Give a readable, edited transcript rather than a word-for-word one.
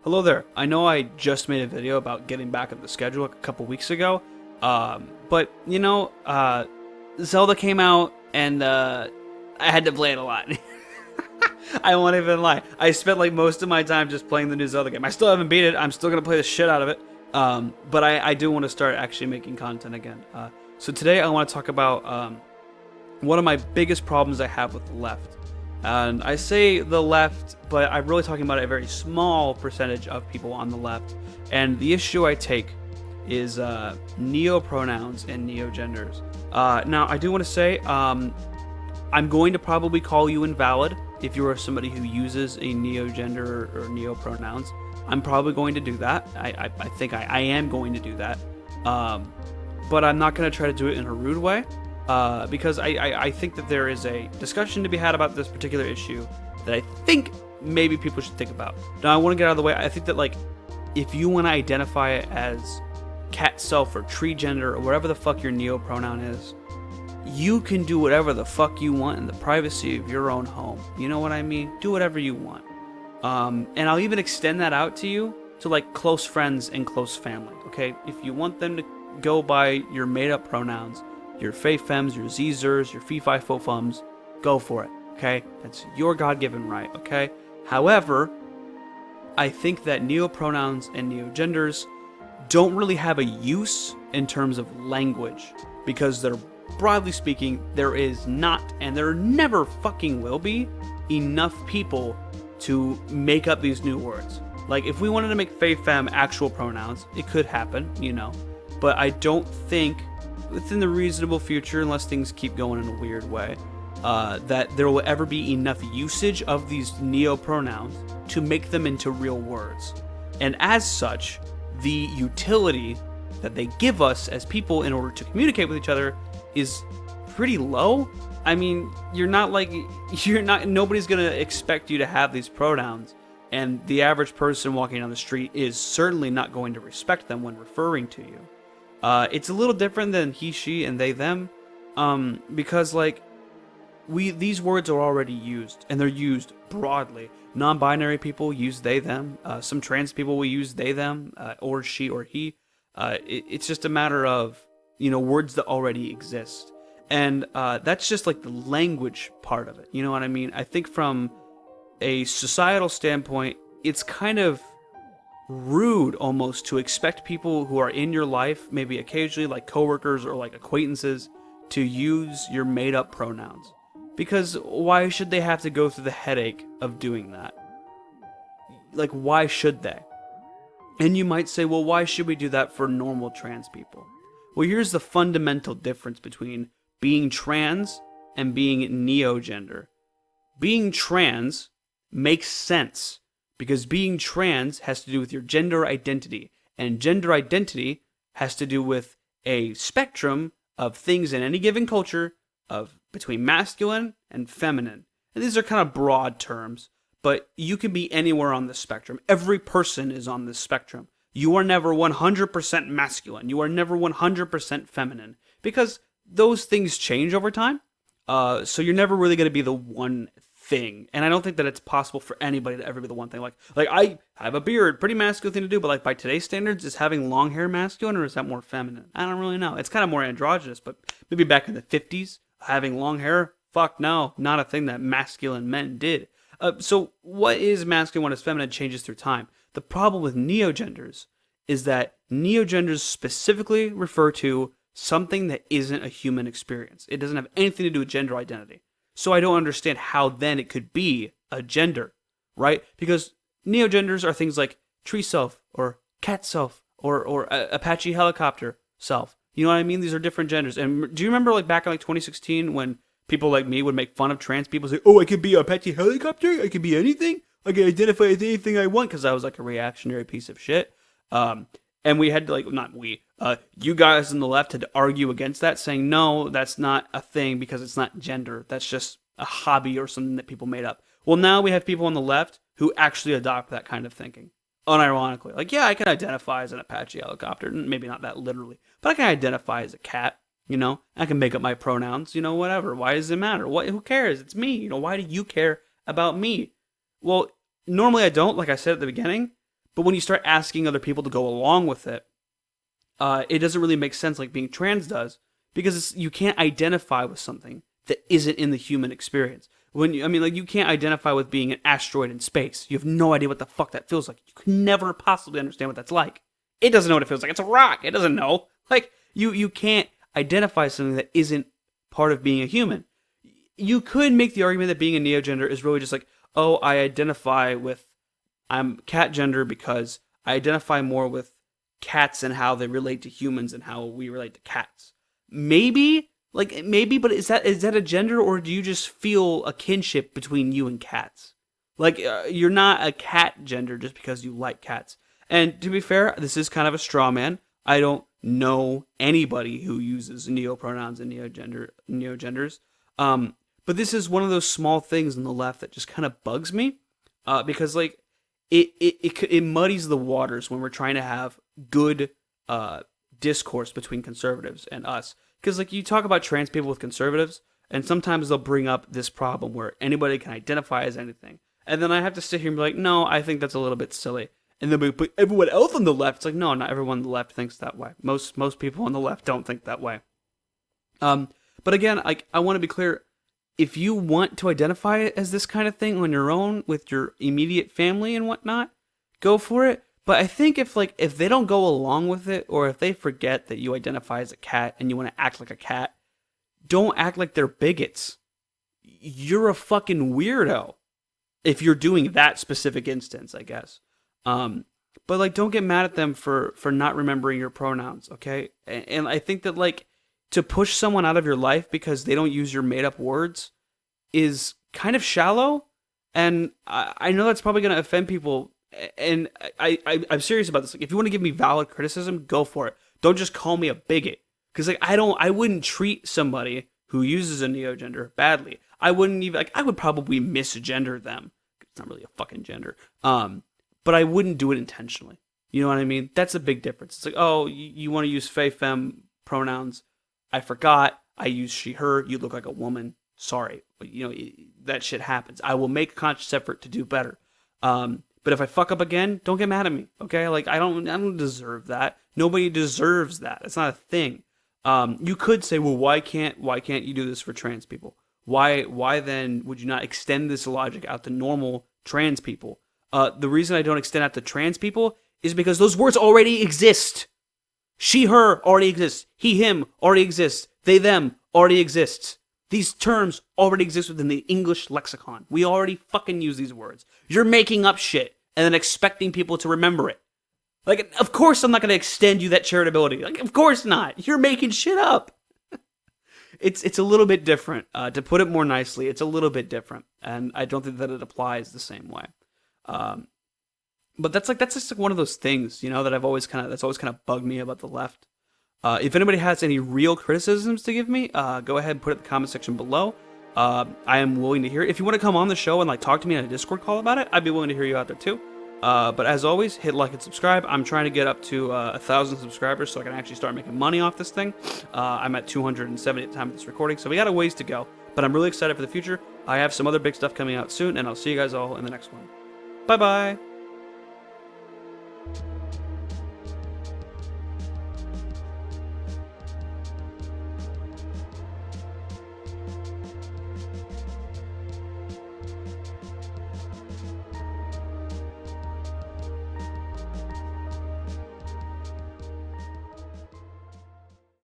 Hello there. I know I just made a video about getting back on the schedule a couple weeks ago, but Zelda came out and I had to play it a lot. I won't even lie. I spent like most of my time just playing the new Zelda game. I still haven't beat it. I'm still gonna play the shit out of it. But I do want to start actually making content again. So today I want to talk about one of my biggest problems I have with the left. And I say the left, but I'm really talking about a very small percentage of people on the left. And the issue I take is neo-pronouns and neo-genders. Now, I do want to say, I'm going to probably call you invalid if you are somebody who uses a neo-gender or neo-pronouns. I'm probably going to do that. I think I am going to do that. But I'm not going to try to do it in a rude way. Because I think that there is a discussion to be had about this particular issue that I think maybe people should think about. Now, I want to get out of the way. I think that, like, if you want to identify it as cat self or tree gender or whatever the fuck your neo pronoun is, you can do whatever the fuck you want in the privacy of your own home. You know what I mean? Do whatever you want. And I'll even extend that out to you to, like, close friends and close family, okay? If you want them to go by your made-up pronouns, your fey fems, your zers, your fee fi fo fums, go for it, okay? That's your God-given right, okay? However, I think that neo-pronouns and neo-genders don't really have a use in terms of language, because they're, broadly speaking, there is not, and there never fucking will be, enough people to make up these new words. Like, if we wanted to make fey fem actual pronouns, it could happen, you know, but I don't think within the reasonable future, unless things keep going in a weird way, that there will ever be enough usage of these neo-pronouns to make them into real words. And as such, the utility that they give us as people in order to communicate with each other is pretty low. I mean, nobody's gonna expect you to have these pronouns, and the average person walking down the street is certainly not going to respect them when referring to you. It's a little different than he, she, and they, them, because, like, these words are already used, and they're used broadly. Non-binary people use they, them. Some trans people will use they, them, or she, or he. It's just a matter of, words that already exist. And that's just, like, the language part of it. You know what I mean? I think from a societal standpoint, it's kind of rude almost to expect people who are in your life, maybe occasionally like coworkers or like acquaintances, to use your made up pronouns. Because why should they have to go through the headache of doing that? Like, why should they? And you might say, well, why should we do that for normal trans people? Well, here's the fundamental difference between being trans and being neo-gender. Being trans makes sense, because being trans has to do with your gender identity, and gender identity has to do with a spectrum of things in any given culture of between masculine and feminine. And these are kind of broad terms, but you can be anywhere on the spectrum. Every person is on this spectrum. You are never 100% masculine. You are never 100% feminine, because those things change over time. So you're never really going to be the one thing, and I don't think that it's possible for anybody to ever be the one thing. Like I have a beard, pretty masculine thing to do, but like by today's standards, is having long hair masculine or is that more feminine? I don't really know. It's kind of more androgynous, but maybe back in the 50s, having long hair, fuck no, not a thing that masculine men did. So what is masculine, what is feminine changes through time. The problem with neo-genders is that neo-genders specifically refer to something that isn't a human experience. It doesn't have anything to do with gender identity. So I don't understand how then it could be a gender, right? Because neo-genders are things like tree self or cat self or Apache helicopter self. You know what I mean? These are different genders. And do you remember, like, back in like 2016 when people like me would make fun of trans people, say, oh, I could be a Apache helicopter? I could be anything? I can identify as anything I want, because I was like a reactionary piece of shit. And we had to, like, not we, you guys on the left had to argue against that, saying, no, that's not a thing because it's not gender. That's just a hobby or something that people made up. Well, now we have people on the left who actually adopt that kind of thinking. Unironically. Like, yeah, I can identify as an Apache helicopter. Maybe not that literally. But I can identify as a cat, I can make up my pronouns, whatever. Why does it matter? Who cares? It's me. Why do you care about me? Well, normally I don't, like I said at the beginning. But when you start asking other people to go along with it, it doesn't really make sense like being trans does, because you can't identify with something that isn't in the human experience. You can't identify with being an asteroid in space. You have no idea what the fuck that feels like. You can never possibly understand what that's like. It doesn't know what it feels like. It's a rock. It doesn't know. Like, you can't identify something that isn't part of being a human. You could make the argument that being a neogender is really just like, oh, I'm cat gender because I identify more with cats and how they relate to humans and how we relate to cats. Maybe, but is that a gender, or do you just feel a kinship between you and cats? Like, you're not a cat gender just because you like cats. And to be fair, this is kind of a straw man. I don't know anybody who uses neopronouns and neogenders. But this is one of those small things on the left that just kind of bugs me, because like it muddies the waters when we're trying to have good discourse between conservatives and us. Because like you talk about trans people with conservatives, and sometimes they'll bring up this problem where anybody can identify as anything, and then I have to sit here and be like, no, I think that's a little bit silly. And then but everyone else on the left, it's like, no, not everyone on the left thinks that way. Most people on the left don't think that way. But again, I want to be clear. If you want to identify as this kind of thing on your own with your immediate family and whatnot, go for it. But I think if they don't go along with it, or if they forget that you identify as a cat and you want to act like a cat, don't act like they're bigots. You're a fucking weirdo if you're doing that specific instance, I guess. But like, don't get mad at them for not remembering your pronouns, okay? And I think that like, to push someone out of your life because they don't use your made up words is kind of shallow. And I know that's probably going to offend people. And I'm serious about this. Like, if you want to give me valid criticism, go for it. Don't just call me a bigot. Because like, I wouldn't treat somebody who uses a neogender badly. I wouldn't even, I would probably misgender them. It's not really a fucking gender. But I wouldn't do it intentionally. You know what I mean? That's a big difference. It's like, oh, you want to use fe, fem pronouns. I forgot. I use she, her. You look like a woman. Sorry. But, that shit happens. I will make a conscious effort to do better. But if I fuck up again, don't get mad at me. Okay? Like, I don't deserve that. Nobody deserves that. It's not a thing. You could say, well, why can't you do this for trans people? Why then would you not extend this logic out to normal trans people? The reason I don't extend out to trans people is because those words already exist. She, her already exists. He, him already exists. They, them already exists. These terms already exist within the English lexicon. We already fucking use these words. You're making up shit and then expecting people to remember it. Like, of course I'm not going to extend you that charitability. Like, of course not. You're making shit up. It's a little bit different. To put it more nicely, it's a little bit different. And I don't think that it applies the same way. But that's just one of those things, that that's always kind of bugged me about the left. If anybody has any real criticisms to give me, go ahead and put it in the comment section below. I am willing to hear it. If you want to come on the show and talk to me on a Discord call about it, I'd be willing to hear you out there too. But as always, hit like and subscribe. I'm trying to get up to 1,000 subscribers so I can actually start making money off this thing. I'm at 270 at the time of this recording, so we got a ways to go. But I'm really excited for the future. I have some other big stuff coming out soon, and I'll see you guys all in the next one. Bye-bye.